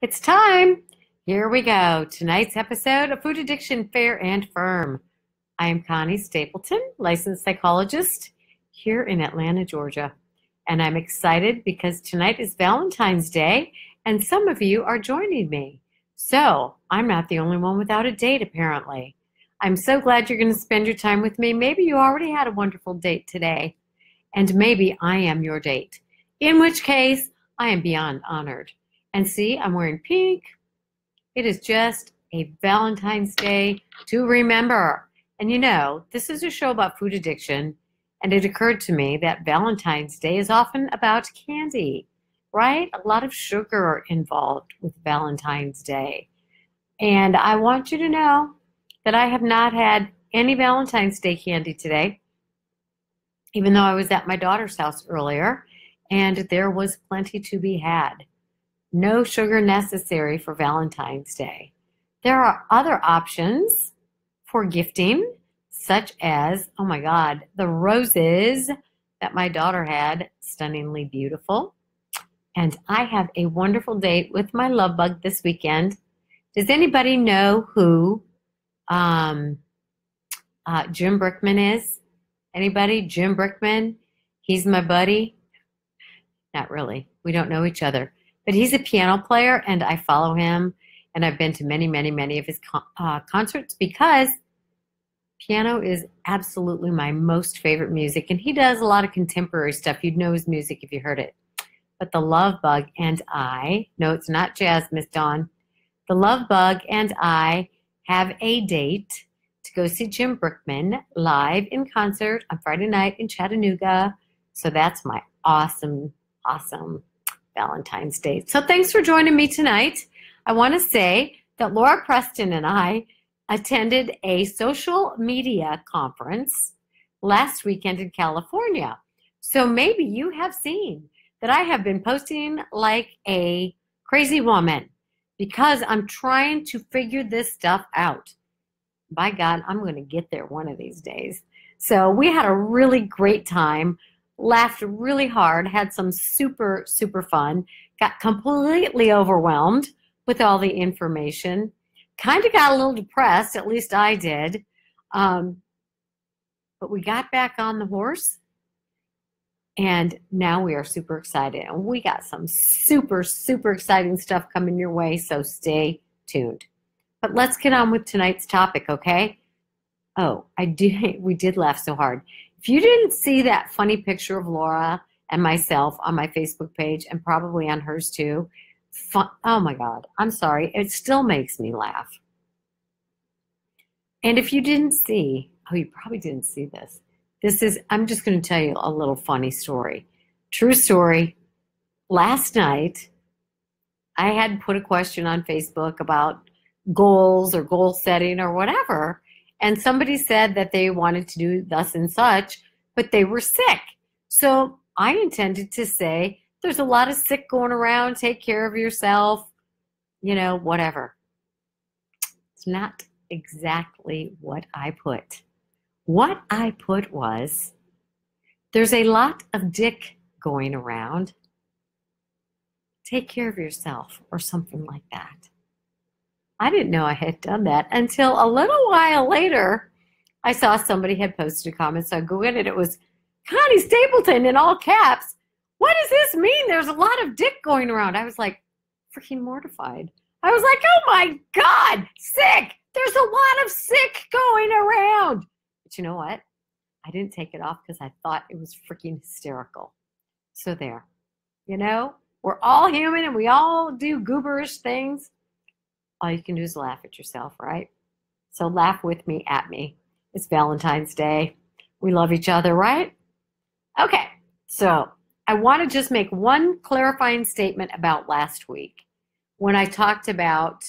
It's time. Here we go. Tonight's episode of Food Addiction Fair and Firm. I am Connie Stapleton, licensed psychologist here in Atlanta, Georgia. And I'm excited because tonight is Valentine's Day and some of you are joining me. So I'm not the only one without a date, apparently. I'm so glad you're going to spend your time with me. Maybe you already had a wonderful date today, and maybe I am your date, in which case I am beyond honored. And see, I'm wearing pink. It is just a Valentine's Day to remember. And you know, this is a show about food addiction, and it occurred to me that Valentine's Day is often about candy, right? A lot of sugar involved with Valentine's Day. And I want you to know that I have not had any Valentine's Day candy today, even though I was at my daughter's house earlier, and there was plenty to be had. No sugar necessary for Valentine's Day. There are other options for gifting, such as, oh my God, the roses that my daughter had, stunningly beautiful. And I have a wonderful date with my love bug this weekend. Does anybody know who Jim Brickman is? Anybody? Jim Brickman? He's my buddy. Not really. We don't know each other. But he's a piano player, and I follow him, and I've been to many, many, many of his concerts because piano is absolutely my most favorite music, and he does a lot of contemporary stuff. You'd know his music if you heard it. But the Love Bug and I, no, it's not jazz, Miss Dawn. The Love Bug and I have a date to go see Jim Brickman live in concert on Friday night in Chattanooga. So that's my awesome Valentine's Day. So thanks for joining me tonight. I want to say that Laura Preston and I attended a social media conference last weekend in California. So maybe you have seen that I have been posting like a crazy woman because I'm trying to figure this stuff out. By God, I'm going to get there one of these days. So we had a really great time. Laughed really hard, had some super fun, got completely overwhelmed with all the information, kind of got a little depressed, at least I did, but we got back on the horse, and now we are super excited, and we got some super exciting stuff coming your way, so stay tuned. But let's get on with tonight's topic, okay? Oh, we did laugh so hard. If you didn't see that funny picture of Laura and myself on my Facebook page and probably on hers too, oh my God, I'm sorry. It still makes me laugh. And if you didn't see, oh, you probably didn't see this. I'm just going to tell you a little funny story. True story. Last night, I had put a question on Facebook about goals or goal setting or whatever. And somebody said that they wanted to do thus and such, but they were sick. So I intended to say, there's a lot of sick going around. Take care of yourself, whatever. It's not exactly what I put. What I put was, there's a lot of dick going around. Take care of yourself, or something like that. I didn't know I had done that until a little while later. I saw somebody had posted a comment, so I go in and it was Connie Stapleton in all caps. What does this mean? There's a lot of dick going around. I was like freaking mortified. I was like, oh my God, sick. There's a lot of sick going around. But you know what? I didn't take it off because I thought it was freaking hysterical. So there, we're all human and we all do gooberish things. All you can do is laugh at yourself, right? So laugh with me, at me. It's Valentine's Day. We love each other, right? Okay, so I want to just make one clarifying statement about last week when I talked about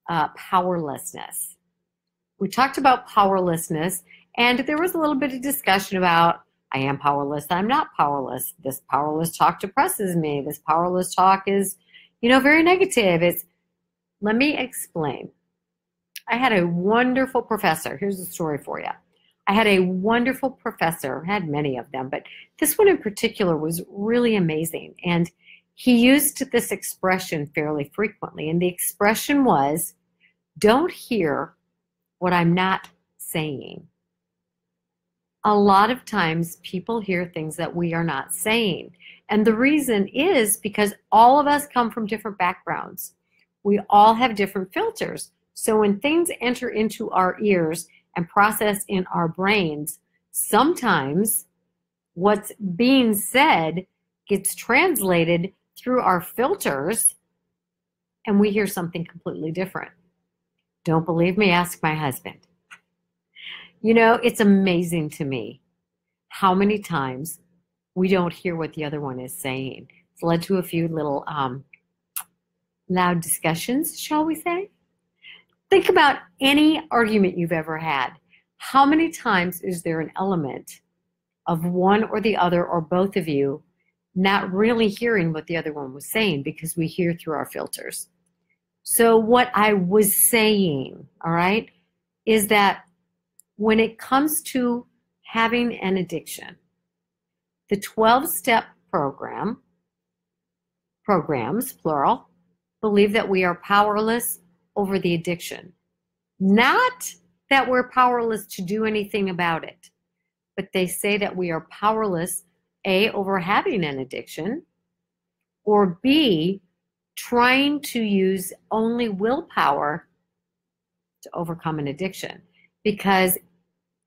powerlessness. We talked about powerlessness, and there was a little bit of discussion about, I am powerless, I'm not powerless. This powerless talk depresses me. This powerless talk is, very negative. Let me explain. I had a wonderful professor. Here's a story for you. I had a wonderful professor, had many of them, but this one in particular was really amazing. And he used this expression fairly frequently, and the expression was, don't hear what I'm not saying. A lot of times people hear things that we are not saying. And the reason is because all of us come from different backgrounds. We all have different filters. So when things enter into our ears and process in our brains, sometimes what's being said gets translated through our filters and we hear something completely different. Don't believe me? Ask my husband. You know, it's amazing to me how many times we don't hear what the other one is saying. It's led to a few little loud discussions, shall we say? Think about any argument you've ever had. How many times is there an element of one or the other or both of you not really hearing what the other one was saying because we hear through our filters? So what I was saying, all right, is that when it comes to having an addiction, the 12-step programs, plural, believe that we are powerless over the addiction. Not that we're powerless to do anything about it, but they say that we are powerless, A, over having an addiction, or B, trying to use only willpower to overcome an addiction, because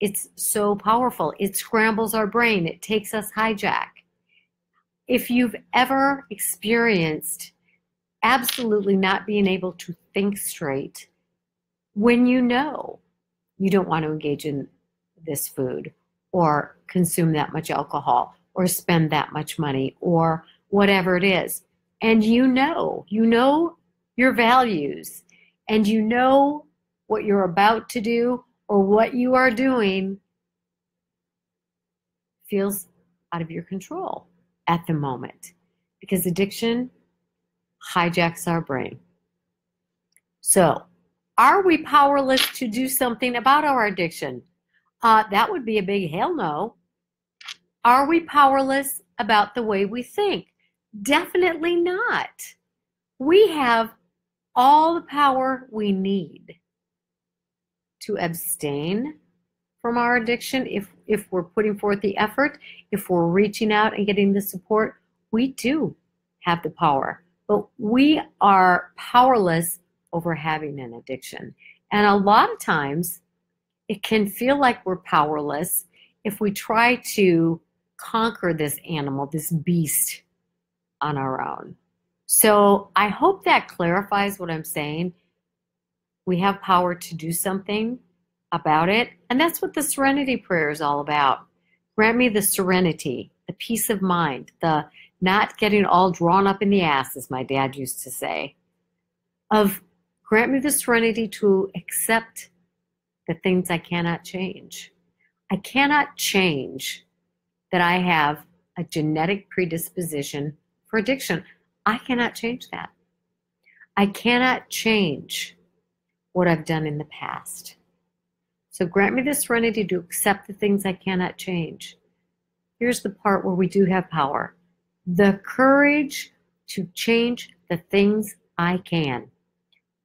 it's so powerful. It scrambles our brain. It takes us hijack. If you've ever experienced absolutely not being able to think straight when you know you don't want to engage in this food or consume that much alcohol or spend that much money or whatever it is, and you know your values and you know what you're about to do or what you are doing feels out of your control at the moment, because addiction hijacks our brain. So, are we powerless to do something about our addiction? That would be a big hell no. Are we powerless about the way we think? Definitely not. We have all the power we need to abstain from our addiction if we're putting forth the effort, if we're reaching out and getting the support. We do have the power, but we are powerless over having an addiction. And a lot of times it can feel like we're powerless if we try to conquer this animal, this beast, on our own. So I hope that clarifies what I'm saying. We have power to do something about it, and that's what the serenity prayer is all about. Grant me the serenity, the peace of mind, the not getting all drawn up in the ass, as my dad used to say, of grant me the serenity to accept the things I cannot change. I cannot change that I have a genetic predisposition for addiction. I cannot change that. I cannot change what I've done in the past. So grant me the serenity to accept the things I cannot change. Here's the part where we do have power. The courage to change the things I can.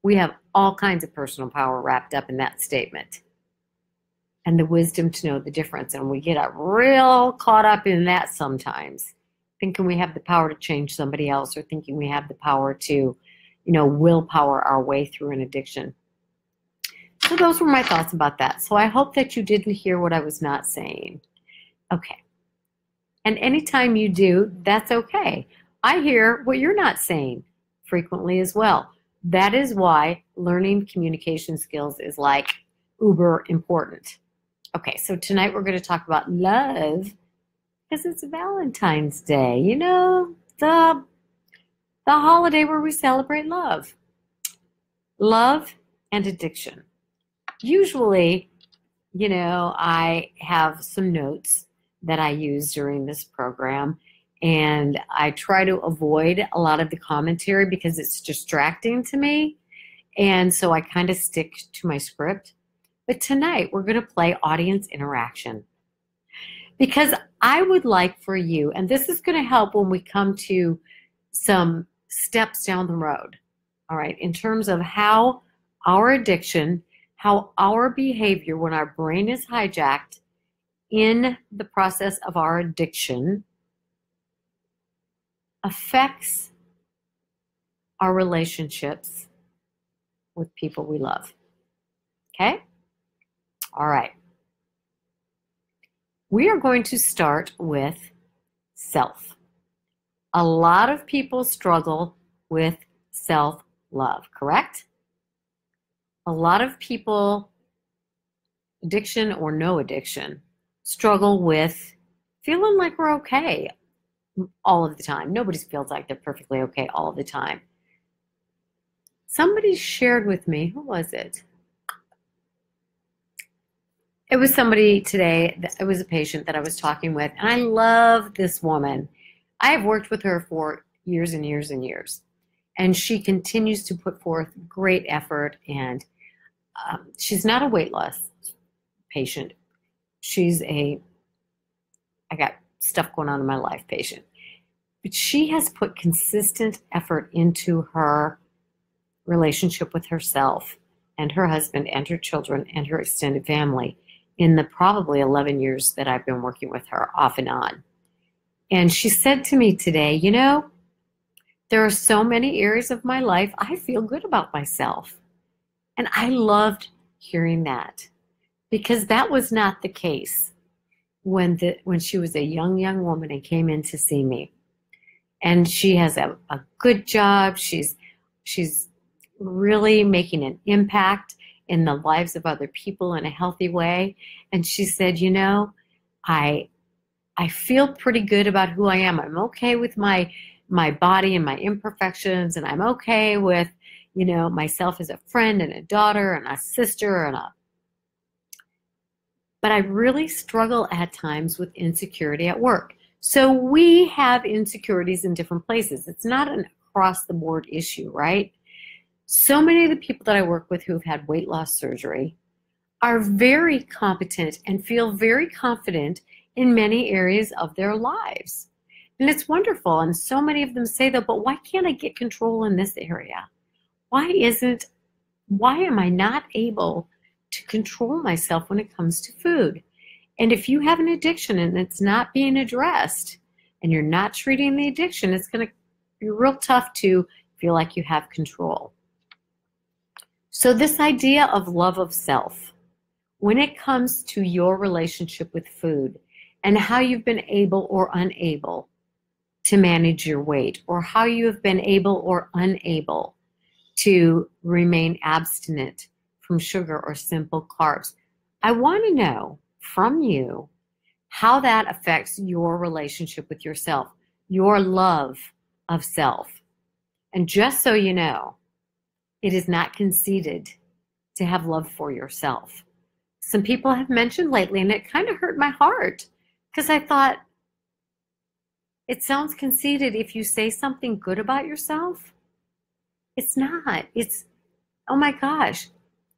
We have all kinds of personal power wrapped up in that statement. And the wisdom to know the difference. And we get real caught up in that sometimes, thinking we have the power to change somebody else or thinking we have the power to, willpower our way through an addiction. So those were my thoughts about that. So I hope that you didn't hear what I was not saying. Okay. And anytime you do, that's okay. I hear what you're not saying frequently as well. That is why learning communication skills is like uber important. Okay, so tonight we're going to talk about love because it's Valentine's Day. The holiday where we celebrate love. Love and addiction. Usually, I have some notes that I use during this program, and I try to avoid a lot of the commentary because it's distracting to me, and so I kind of stick to my script. But tonight, we're going to play audience interaction because I would like for you, and this is going to help when we come to some steps down the road, all right, in terms of how our addiction, how our behavior when our brain is hijacked in the process of our addiction affects our relationships with people we love. Okay? All right. We are going to start with self. A lot of people struggle with self-love, correct? A lot of people, addiction or no addiction, struggle with feeling like we're okay all of the time. Nobody feels like they're perfectly okay all of the time. Somebody shared with me, who was it? It was somebody today, it was a patient that I was talking with, and I love this woman. I have worked with her for years and years and years, and she continues to put forth great effort, and she's not a weight loss patient. She's I got stuff going on in my life patient. But she has put consistent effort into her relationship with herself and her husband and her children and her extended family in the probably 11 years that I've been working with her off and on. And she said to me today, you know, there are so many areas of my life I feel good about myself. And I loved hearing that, because that was not the case when she was a young woman and came in to see me. And she has a good job. She's really making an impact in the lives of other people in a healthy way. And she said, you know, I feel pretty good about who I am. I'm okay with my body and my imperfections, and I'm okay with, you know, myself as a friend and a daughter and a sister but I really struggle at times with insecurity at work. So we have insecurities in different places. It's not an across the board issue, right? So many of the people that I work with who've had weight loss surgery are very competent and feel very confident in many areas of their lives. And it's wonderful. And so many of them say though, but why can't I get control in this area? Why am I not able to control myself when it comes to food? And if you have an addiction and it's not being addressed and you're not treating the addiction, it's going to be real tough to feel like you have control. So this idea of love of self, when it comes to your relationship with food and how you've been able or unable to manage your weight, or how you have been able or unable to remain abstinent from sugar or simple carbs, I want to know from you how that affects your relationship with yourself, your love of self. And just so you know, it is not conceited to have love for yourself. Some people have mentioned lately, and it kind of hurt my heart, because I thought, it sounds conceited if you say something good about yourself. It's not. It's, oh my gosh.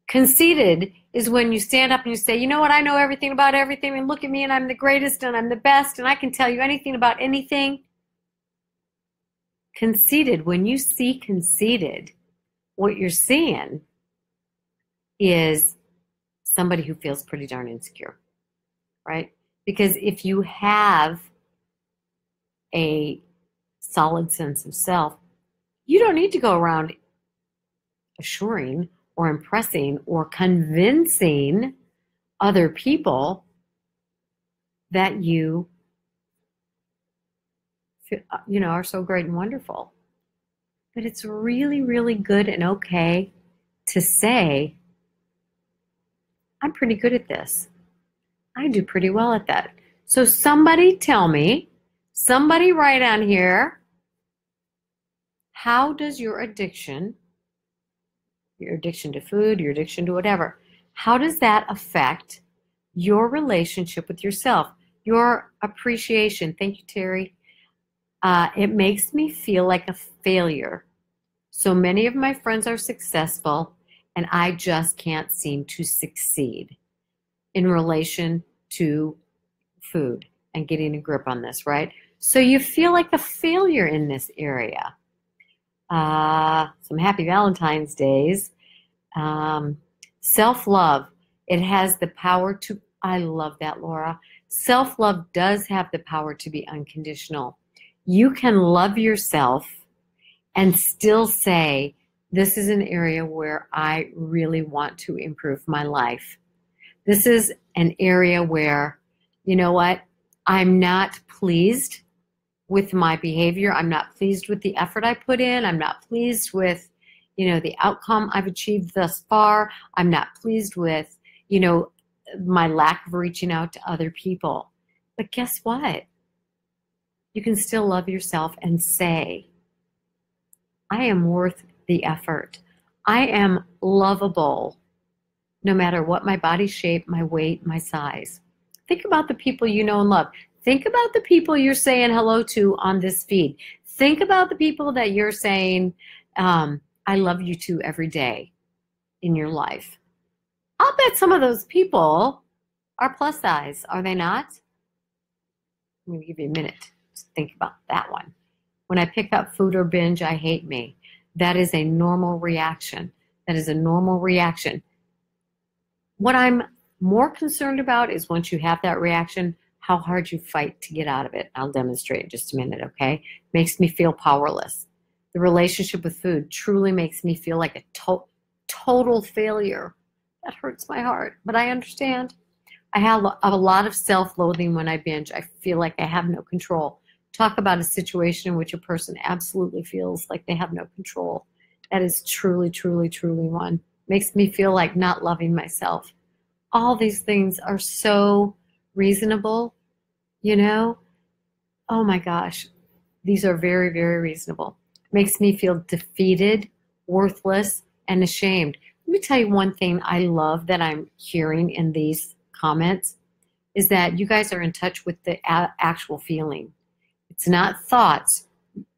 Conceited is when you stand up and you say, you know what, I know everything about everything, and look at me, and I'm the greatest, and I'm the best, and I can tell you anything about anything. Conceited, when you see conceited, what you're seeing is somebody who feels pretty darn insecure, right? Because if you have a solid sense of self, you don't need to go around assuring or impressing or convincing other people that you are so great and wonderful. But it's really, really good and okay to say, I'm pretty good at this. I do pretty well at that. So somebody tell me, somebody write on here, how does your addiction to food, your addiction to whatever, how does that affect your relationship with yourself, your appreciation? Thank you, Terry. It makes me feel like a failure. So many of my friends are successful, and I just can't seem to succeed in relation to food and getting a grip on this, right? So you feel like a failure in this area. Some happy Valentine's days. Self-love. It has the power to, I love that, Laura. Self-love does have the power to be unconditional. You can love yourself and still say, this is an area where I really want to improve my life. This is an area where, you know what, I'm not pleased with my behavior. I'm not pleased with the effort I put in. I'm not pleased with, the outcome I've achieved thus far. I'm not pleased with, my lack of reaching out to other people. But guess what? You can still love yourself and say, I am worth the effort. I am lovable no matter what my body shape, my weight, my size. Think about the people you know and love. Think about the people you're saying hello to on this feed. Think about the people that you're saying, I love you to every day in your life. I'll bet some of those people are plus size, are they not? I'm going to give you a minute to think about that one. When I pick up food or binge, I hate me. That is a normal reaction. That is a normal reaction. What I'm more concerned about is once you have that reaction, how hard you fight to get out of it. I'll demonstrate in just a minute, okay? Makes me feel powerless. The relationship with food truly makes me feel like a total failure. That hurts my heart, but I understand. I have a lot of self-loathing when I binge. I feel like I have no control. Talk about a situation in which a person absolutely feels like they have no control. That is truly, truly, truly one. Makes me feel like not loving myself. All these things are so reasonable, Oh my gosh, these are very, very reasonable. Makes me feel defeated, worthless, and ashamed. Let me tell you one thing I love that I'm hearing in these comments is that you guys are in touch with the actual feeling. It's not thoughts.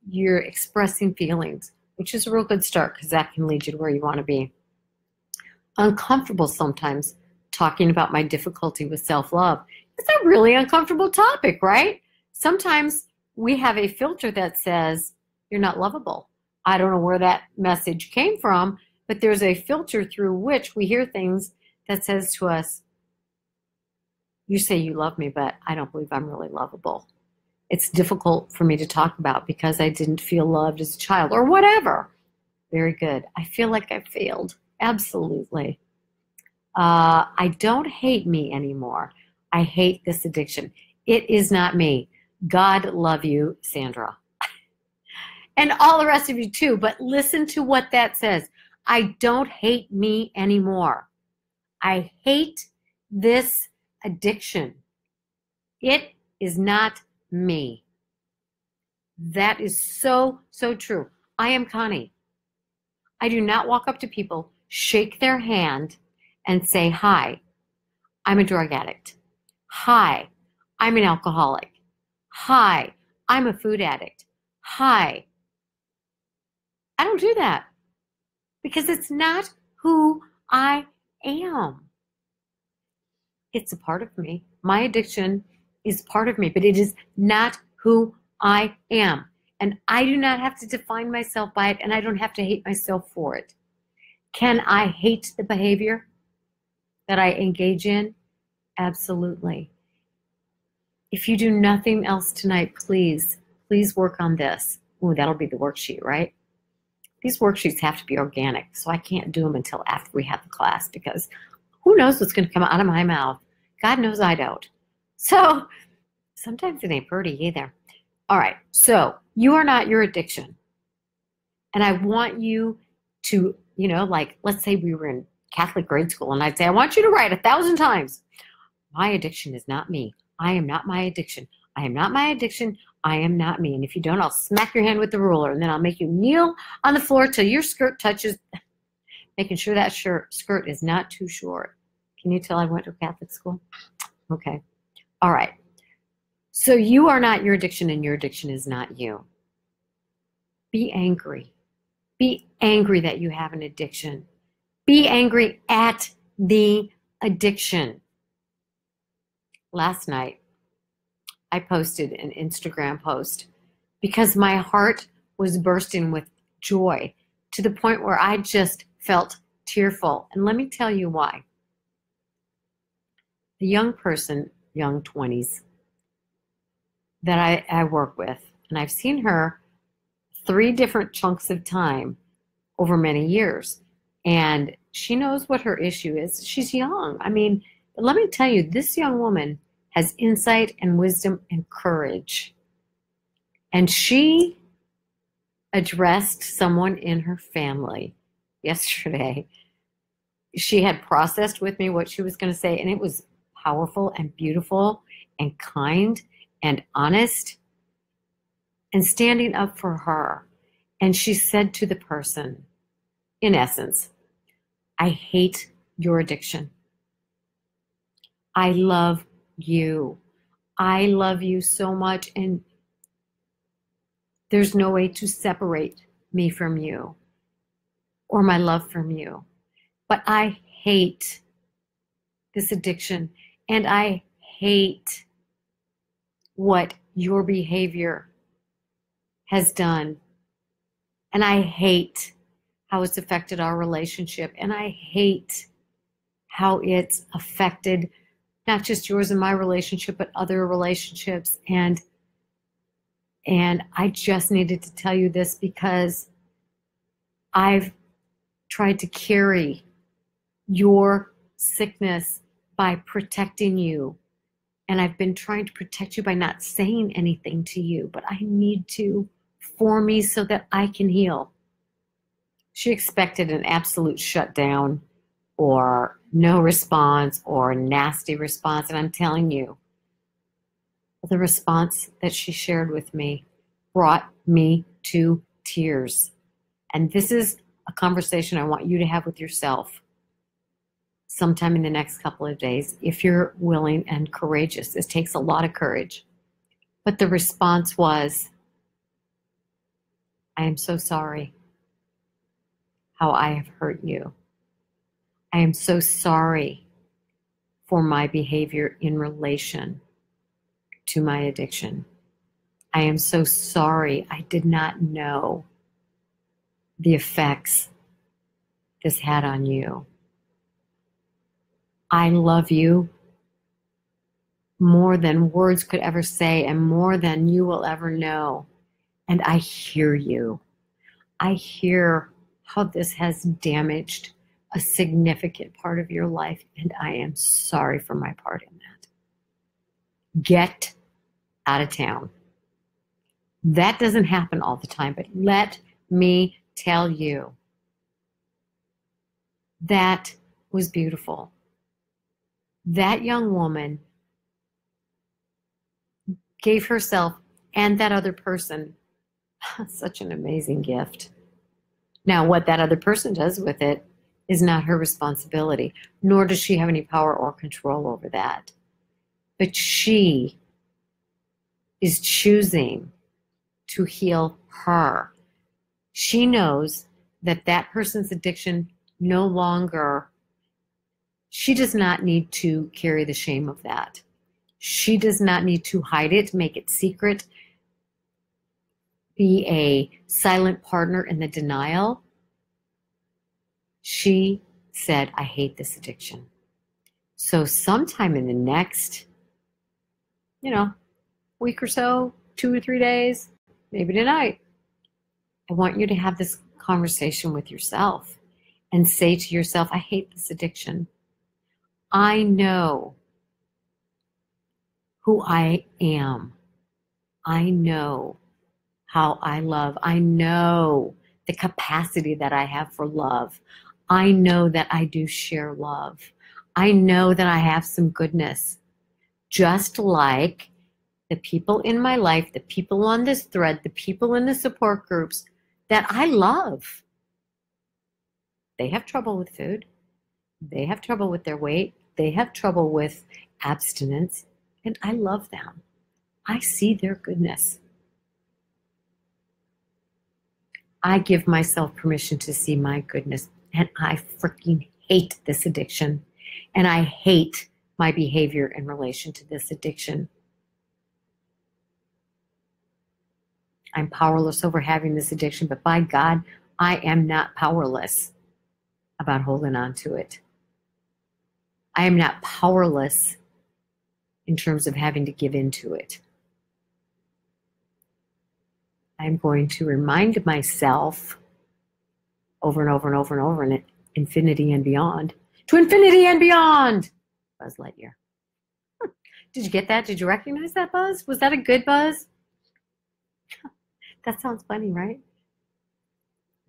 You're expressing feelings, which is a real good start because that can lead you to where you want to be. Uncomfortable sometimes talking about my difficulty with self-love. It's a really uncomfortable topic, right? Sometimes we have a filter that says, you're not lovable. I don't know where that message came from, but there's a filter through which we hear things that says to us, you say you love me, but I don't believe I'm really lovable. It's difficult for me to talk about because I didn't feel loved as a child or whatever. Very good. I feel like I failed. Absolutely. I don't hate me anymore. I hate this addiction. It is not me. God love you, Sandra. And all the rest of you too. But listen to what that says. I don't hate me anymore. I hate this addiction. It is not me. That is so, so true. I am Connie. I do not walk up to people, shake their hand, and say, hi, I'm a drug addict. Hi, I'm an alcoholic. Hi, I'm a food addict. Hi. I don't do that because it's not who I am. It's a part of me. My addiction is part of me, but it is not who I am. And I do not have to define myself by it, and I don't have to hate myself for it. Can I hate the behavior that I engage in? Absolutely. If you do nothing else tonight, please work on this. Ooh, that'll be the worksheet, right? These worksheets have to be organic, so I can't do them until after we have the class because who knows what's going to come out of my mouth? God knows I don't. So sometimes it ain't pretty either. All right, so you are not your addiction. And I want you to, like, let's say we were in Catholic grade school and I'd say, I want you to write 1,000 times, my addiction is not me. I am not my addiction. I am not my addiction. I am not me. And if you don't, I'll smack your hand with the ruler and then I'll make you kneel on the floor till your skirt touches, making sure that skirt is not too short. Can you tell I went to Catholic school? Okay. All right. So you are not your addiction and your addiction is not you. Be angry. Be angry that you have an addiction. Be angry at the addiction. Last night, I posted an Instagram post because my heart was bursting with joy to the point where I just felt tearful. And let me tell you why. The young person, young 20s, that I work with, and I've seen her 3 different chunks of time over many years. And she knows what her issue is. She's young. I mean, but let me tell you, this young woman has insight and wisdom and courage. And she addressed someone in her family yesterday. She had processed with me what she was going to say, and it was powerful and beautiful and kind and honest and standing up for her. And she said to the person, in essence, I hate your addiction. I love you. I love you so much, and there's no way to separate me from you or my love from you. But I hate this addiction, and I hate what your behavior has done. And I hate how it's affected our relationship. And I hate how it's affected not just yours and my relationship, but other relationships. And I just needed to tell you this because I've tried to carry your sickness by protecting you. And I've been trying to protect you by not saying anything to you, but I need to for me so that I can heal. She expected an absolute shutdown or no response or nasty response. And I'm telling you, the response that she shared with me brought me to tears. And this is a conversation I want you to have with yourself sometime in the next couple of days, if you're willing and courageous. This takes a lot of courage. But the response was, I am so sorry how I have hurt you. I am so sorry for my behavior in relation to my addiction. I am so sorry. I did not know the effects this had on you. I love you more than words could ever say and more than you will ever know. And I hear you. I hear how this has damaged a significant part of your life, and I am sorry for my part in that. Get out of town. That doesn't happen all the time, but let me tell you, that was beautiful. That young woman gave herself and that other person such an amazing gift. Now, what that other person does with it is not her responsibility, nor does she have any power or control over that. But she is choosing to heal her. She knows that that person's addiction no longer, she does not need to carry the shame of that. She does not need to hide it, make it secret, be a silent partner in the denial. She said, I hate this addiction. So sometime in the next, week or so, 2 or 3 days, maybe tonight, I want you to have this conversation with yourself and say to yourself, I hate this addiction. I know who I am. I know how I love. I know the capacity that I have for love. I know that I do share love. I know that I have some goodness. Just like the people in my life, the people on this thread, the people in the support groups that I love. They have trouble with food. They have trouble with their weight. They have trouble with abstinence. And I love them. I see their goodness. I give myself permission to see my goodness. And I freaking hate this addiction. And I hate my behavior in relation to this addiction. I'm powerless over having this addiction, but by God, I am not powerless about holding on to it. I am not powerless in terms of having to give into it. I'm going to remind myself over and over and over and over in infinity and beyond. To infinity and beyond! Buzz Lightyear. Did you get that? Did you recognize that buzz? Was that a good buzz? That sounds funny, right?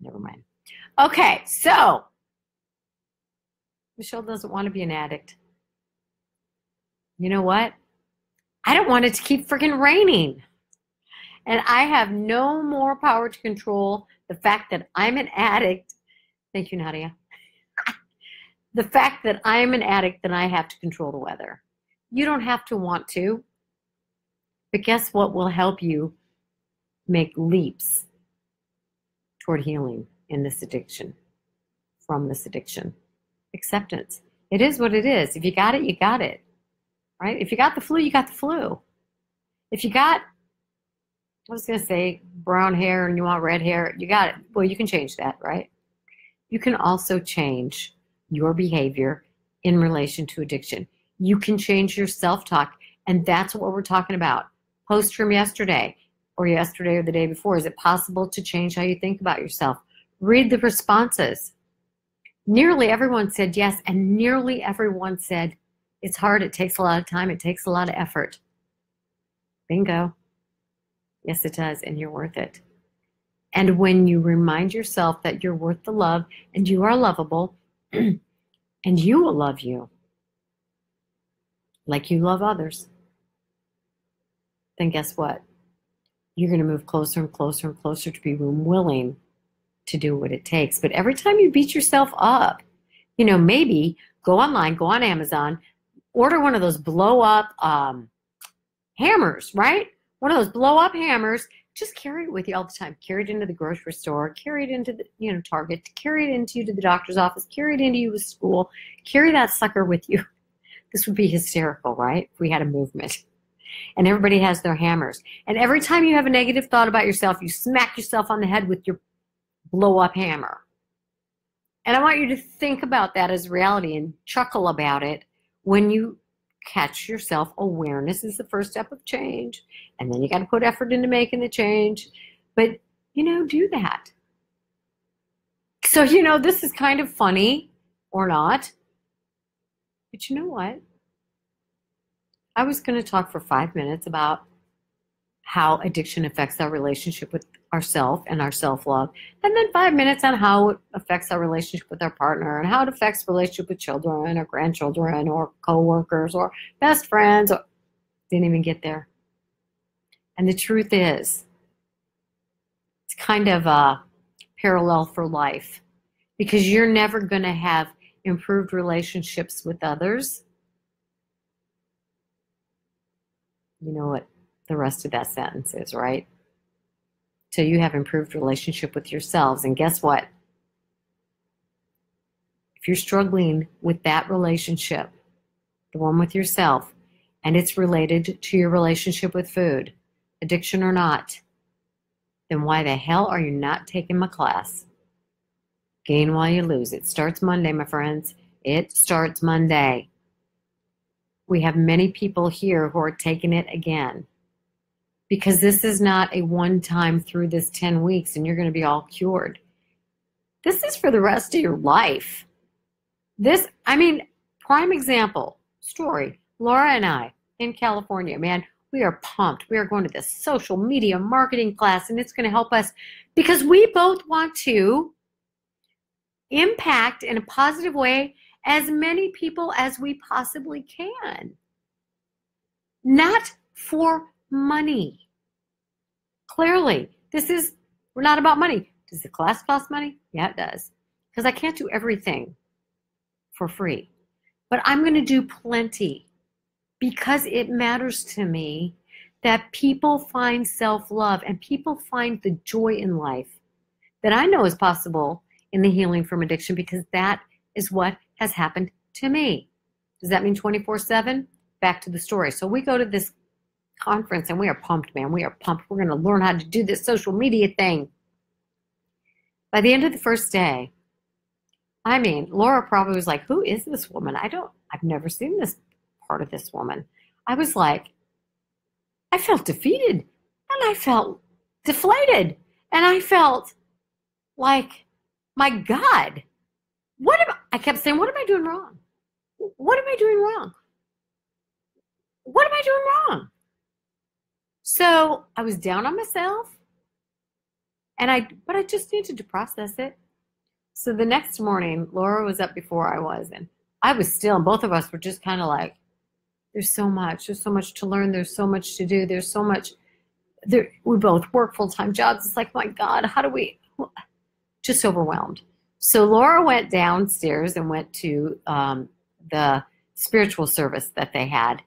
Never mind. Okay, so Michelle doesn't want to be an addict. You know what? I don't want it to keep freaking raining. And I have no more power to control the fact that I'm an addict. Thank you, Nadia. The fact that I'm an addict than I have to control the weather. You don't have to want to. But guess what will help you make leaps toward healing in this addiction, from this addiction? Acceptance. It is what it is. If you got it, you got it. Right? If you got the flu, you got the flu. If you got, I was going to say brown hair and you want red hair, you got it. Well, you can change that, right? You can also change your behavior in relation to addiction. You can change your self-talk, and that's what we're talking about. Post from yesterday or the day before. Is it possible to change how you think about yourself? Read the responses. Nearly everyone said yes, and nearly everyone said it's hard, it takes a lot of time, it takes a lot of effort. Bingo. Yes, it does, and you're worth it. And when you remind yourself that you're worth the love and you are lovable, and you will love you like you love others, then guess what? You're going to move closer and closer and closer to being willing to do what it takes. But every time you beat yourself up, maybe go online, go on Amazon, order one of those blow up hammers, right? One of those blow up hammers. Just carry it with you all the time. Carry it into the grocery store. Carry it into the Target. Carry it into the doctor's office. Carry it into you to school. Carry that sucker with you. This would be hysterical, right? If we had a movement. And everybody has their hammers. And every time you have a negative thought about yourself, you smack yourself on the head with your blow up hammer. And I want you to think about that as reality and chuckle about it when you catch yourself. Awareness is the first step of change. And then you got to put effort into making the change. But, do that. So, this is kind of funny or not. But you know what? I was going to talk for 5 minutes about how addiction affects our relationship with ourselves and our self-love. And then 5 minutes on how it affects our relationship with our partner and how it affects relationship with children or grandchildren or coworkers or best friends. Didn't even get there. And the truth is, it's kind of a parallel for life, because you're never going to have improved relationships with others. You know what the rest of that sentence is, right? So you have improved relationship with yourselves. And guess what? If you're struggling with that relationship, the one with yourself, and it's related to your relationship with food, addiction or not, then why the hell are you not taking my class? Gain while you lose. It starts Monday, my friends. It starts Monday. We have many people here who are taking it again, because this is not a one-time through this 10 weeks and you're going to be all cured. This is for the rest of your life. Prime example, story, Laura and I in California, man, we are pumped. We are going to this social media marketing class, and it's going to help us because we both want to impact in a positive way as many people as we possibly can. Not for money. Clearly, we're not about money. Does the class cost money? Yeah, it does. Because I can't do everything for free. But I'm going to do plenty because it matters to me that people find self-love and people find the joy in life that I know is possible in the healing from addiction, because that is what has happened to me. Does that mean 24/7? Back to the story. So we go to this conference and we are pumped, man. We are pumped. We're going to learn how to do this social media thing. By the end of the first day, I mean, Laura probably was like, who is this woman? I've never seen this part of this woman. I was like, I felt defeated and I felt deflated and I felt like, my God, I kept saying, what am I doing wrong? What am I doing wrong? What am I doing wrong? So I was down on myself but I just needed to process it. So the next morning, Laura was up before I was, and I was still, and both of us were just kind of like, there's so much to learn. There's so much to do. There's so much, we both work full-time jobs. It's like, my God, how do we, just overwhelmed. So Laura went downstairs and went to the spiritual service that they had.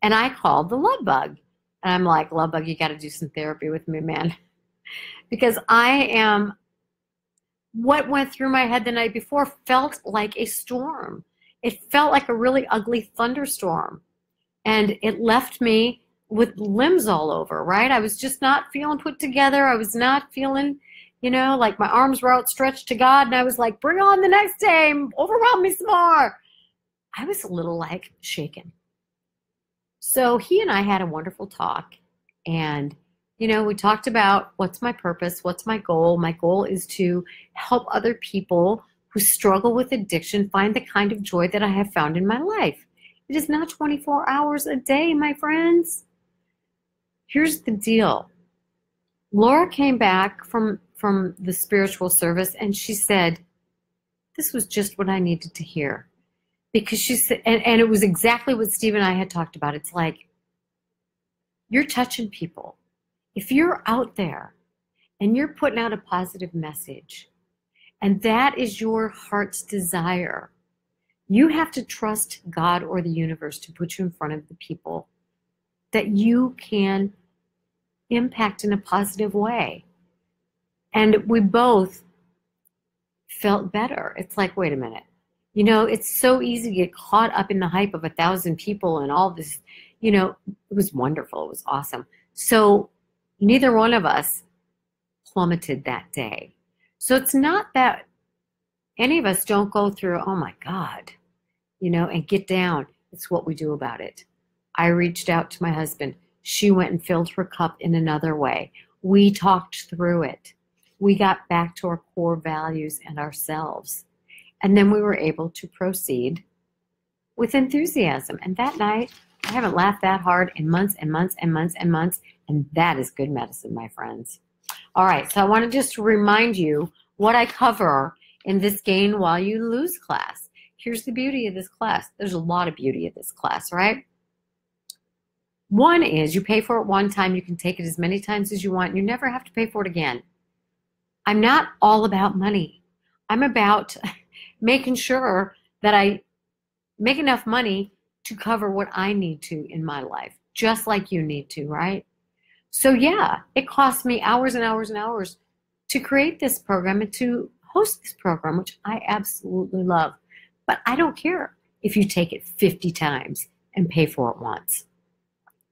And I called the love bug. And I'm like, love bug, you got to do some therapy with me, man. Because what went through my head the night before felt like a storm. It felt like a really ugly thunderstorm. And it left me with limbs all over, right? I was just not feeling put together. I was not feeling, like my arms were outstretched to God. And I was like, bring on the next day, overwhelm me some more. I was a little like shaken. So he and I had a wonderful talk. And we talked about what's my purpose, what's my goal. My goal is to help other people who struggle with addiction find the kind of joy that I have found in my life. It is not 24 hours a day, my friends. Here's the deal. Laura came back from the spiritual service and she said, this was just what I needed to hear. Because she said, and it was exactly what Steve and I had talked about. It's like, you're touching people. If you're out there and you're putting out a positive message, and that is your heart's desire, you have to trust God or the universe to put you in front of the people that you can impact in a positive way. And we both felt better. It's like, wait a minute. It's so easy to get caught up in the hype of 1,000 people and all this, it was wonderful. It was awesome. So neither one of us plummeted that day. So it's not that any of us don't go through, oh my God, and get down. It's what we do about it. I reached out to my husband. She went and filled her cup in another way. We talked through it. We got back to our core values and ourselves. And then we were able to proceed with enthusiasm. And that night, I haven't laughed that hard in months and months and months and months. And that is good medicine, my friends. All right, so I want to just remind you what I cover in this Gain While You Lose class. Here's the beauty of this class. There's a lot of beauty of this class, right? One is you pay for it one time. You can take it as many times as you want. You never have to pay for it again. I'm not all about money. I'm about making sure that I make enough money to cover what I need to in my life, just like you need to, right? So yeah, it costs me hours and hours and hours to create this program and to host this program, which I absolutely love. But I don't care if you take it 50 times and pay for it once.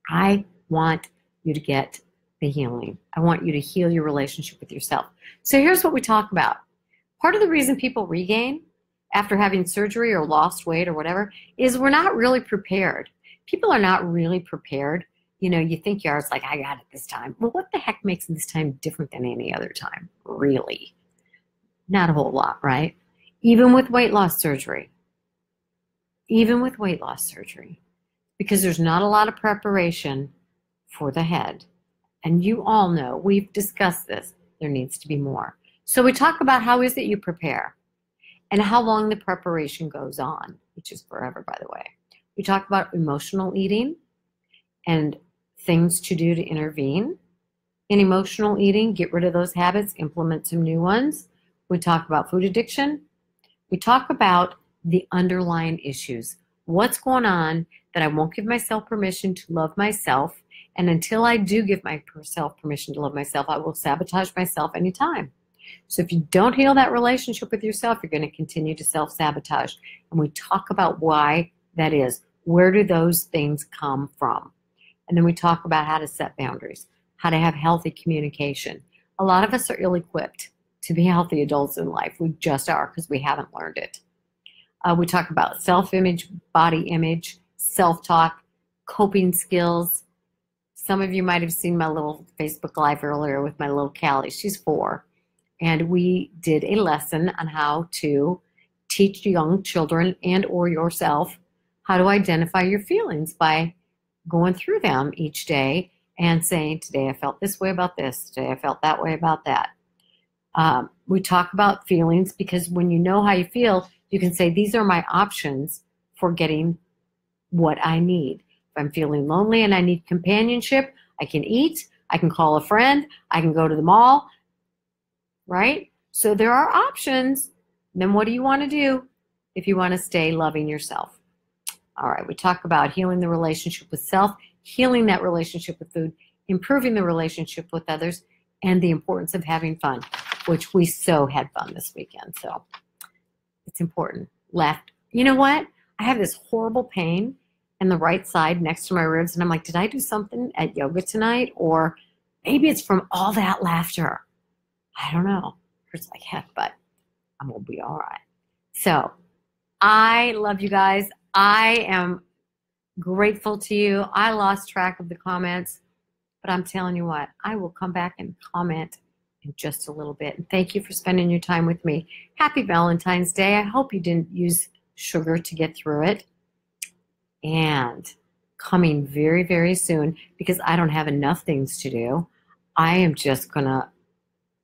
I want you to get the healing. I want you to heal your relationship with yourself. So here's what we talk about. Part of the reason people regain after having surgery or lost weight or whatever is we're not really prepared. People are not really prepared. You think you are, it's like, I got it this time. Well, what the heck makes this time different than any other time? Really? Not a whole lot, right? Even with weight loss surgery. Even with weight loss surgery. Because there's not a lot of preparation for the head. And you all know, we've discussed this, there needs to be more. So we talk about how is it you prepare and how long the preparation goes on, which is forever, by the way. We talk about emotional eating and things to do to intervene. In emotional eating, get rid of those habits, implement some new ones. We talk about food addiction. We talk about the underlying issues. What's going on that I won't give myself permission to love myself. And until I do give myself permission to love myself, I will sabotage myself anytime. So if you don't heal that relationship with yourself, you're going to continue to self-sabotage. And we talk about why that is. Where do those things come from? And then we talk about how to set boundaries, how to have healthy communication. A lot of us are ill-equipped to be healthy adults in life. We just are because we haven't learned it. We talk about self-image, body image, self-talk, coping skills. Some of you might have seen my little Facebook Live earlier with my little Callie. She's 4. And we did a lesson on how to teach young children and or yourself how to identify your feelings by going through them each day and saying, today I felt this way about this, today I felt that way about that. We talk about feelings because when you know how you feel, you can say, these are my options for getting what I need. If I'm feeling lonely and I need companionship, I can eat, I can call a friend, I can go to the mall, right? So there are options. Then what do you want to do if you want to stay loving yourself? All right, we talk about healing the relationship with self, healing that relationship with food, improving the relationship with others, and the importance of having fun, which we so had fun this weekend. So it's important. Left. You know what? I have this horrible pain in the right side next to my ribs, and I'm like, did I do something at yoga tonight? Or maybe it's from all that laughter. I don't know. Hurts like heck, but I'm going to be all right. So I love you guys. I am grateful to you. I lost track of the comments, but I'm telling you what, I will come back and comment in just a little bit. And thank you for spending your time with me. Happy Valentine's Day. I hope you didn't use sugar to get through it. And coming very, very soon, because I don't have enough things to do, I am just going to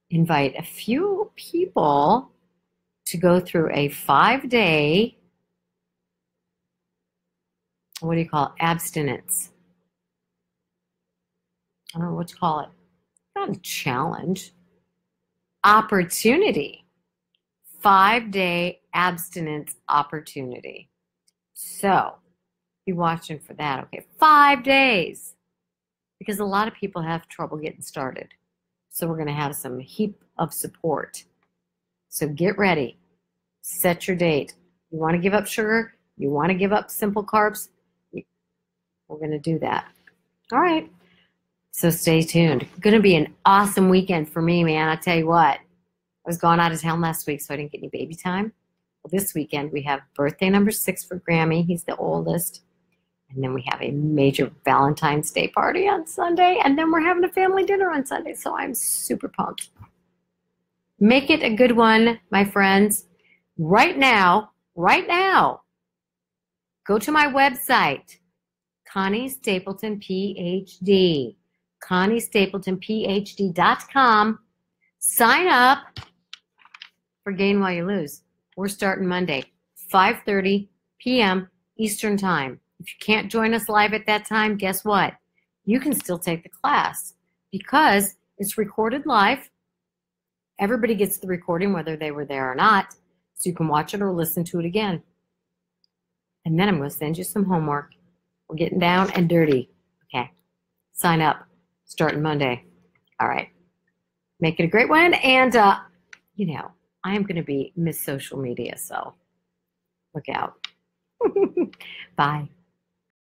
invite a few people to go through a 5-day, what do you call it, abstinence. I don't know what to call it. Not a challenge. Opportunity. 5-day abstinence opportunity. So be watching for that. Okay, 5 days. Because a lot of people have trouble getting started. So we're going to have some heap of support. So get ready. Set your date. You want to give up sugar? You want to give up simple carbs? We're going to do that. All right. So stay tuned. Going to be an awesome weekend for me, man. I tell you what. I was gone out of town last week, so I didn't get any baby time. Well, this weekend we have birthday number 6 for Grammy. He's the oldest. And then we have a major Valentine's Day party on Sunday. And then we're having a family dinner on Sunday. So I'm super pumped. Make it a good one, my friends. Right now, go to my website, Connie Stapleton, PhD. ConnieStapletonPhD.com. Sign up for Gain While You Lose. We're starting Monday, 5:30 p.m. Eastern Time. If you can't join us live at that time, guess what? You can still take the class because it's recorded live. Everybody gets the recording whether they were there or not, so you can watch it or listen to it again. And then I'm going to send you some homework. We're getting down and dirty. Okay. Sign up. Starting Monday. All right. Make it a great one. And, you know, I am going to be Miss Social Media, so look out. Bye.